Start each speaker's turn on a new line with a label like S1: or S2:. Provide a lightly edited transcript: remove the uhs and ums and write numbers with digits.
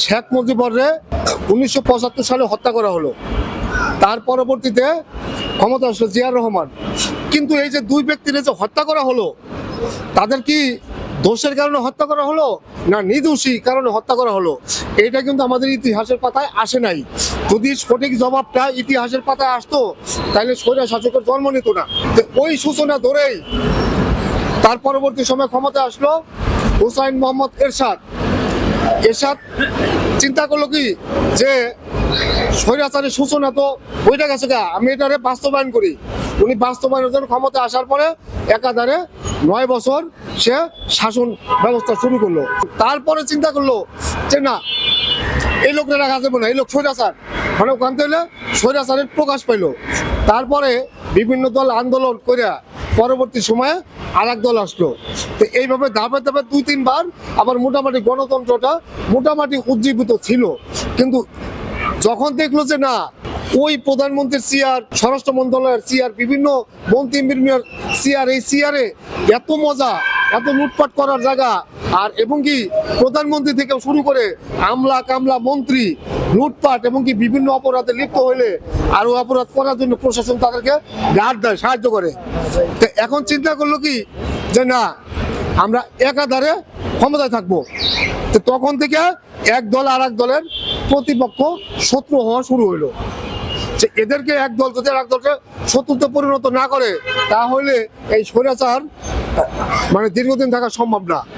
S1: শেখ মুজিবুররে 1975 সালে হত্যা করা হলো। তার পরবর্তীতে ক্ষমতা আসলো জিয়াউর রহমান। কিন্তু এই যে দুই ব্যক্তির যে হত্যা করা হলো, তাদের কি দোষের কারণে হত্যা করা হলো না নির্দোষী কারণে হত্যা করা হলো, এটা কিন্তু আমাদের ইতিহাসের পাতায় আসে নাই। যদি সঠিক জবাবটা ইতিহাসের পাতায় আসতো তাহলে স্বৈরা শাসকের জন্ম নিত না। ওই সূচনা ধরেই তার পরবর্তী সময় ক্ষমতা আসলো হুসাইন মোহাম্মদ এরশাদ। এরশাদ চিন্তা করলো কি যে স্বৈরাচারের সূচনা তো বইটা গেছে গা, আমি এটারে বাস্তবায়ন করি। উনি বাস্তবায়নের জন্য ক্ষমতা আসার পরে একাধারে 9 বছর সে শাসন ব্যবস্থা শুরু করলো। তারপরে চিন্তা করলো যে না, এই লোকটা রাখা যাবে না, এই লোক স্বৈরাচার, মানে ওখান থেকে স্বৈরাচারের প্রকাশ পাইলো। তারপরে বিভিন্ন দল আন্দোলন করে পরবর্তী সময়ে আর এক দল আসলো। তো এইভাবে ধাপে ধাপে 2-3 বার আবার মোটামুটি গণতন্ত্রটা মোটামুটি উজ্জীবিত ছিল। কিন্তু যখন দেখলো যে না, ওই প্রধানমন্ত্রীর চেয়ার, স্বরাষ্ট্র মন্ত্রণালয়ের চেয়ার, বিভিন্ন মন্ত্রী চেয়ার, এই চেয়ারে এত মজা, এত লুটপাট করার জায়গা, আর এবং কি প্রধানমন্ত্রী থেকে শুরু করে আমলা কামলা মন্ত্রী লুটপাট এবং কি বিভিন্ন অপরাধে লিপ্ত হইলে আরো অপরাধ করার জন্য প্রশাসন তাদেরকে গার্ড দেয়, সাহায্য করে। তো এখন চিন্তা করলো কি যে না, আমরা একাধারে ক্ষমতায় থাকবো। তো তখন থেকে এক দল আর এক দলের প্রতিপক্ষ শত্রু হওয়া শুরু হইলো। যে এদেরকে এক দল যদি আর এক দলকে শত্রুতে পরিণত না করে তাহলে এই স্বৈরাচার মানে দীর্ঘদিন থাকা সম্ভব না।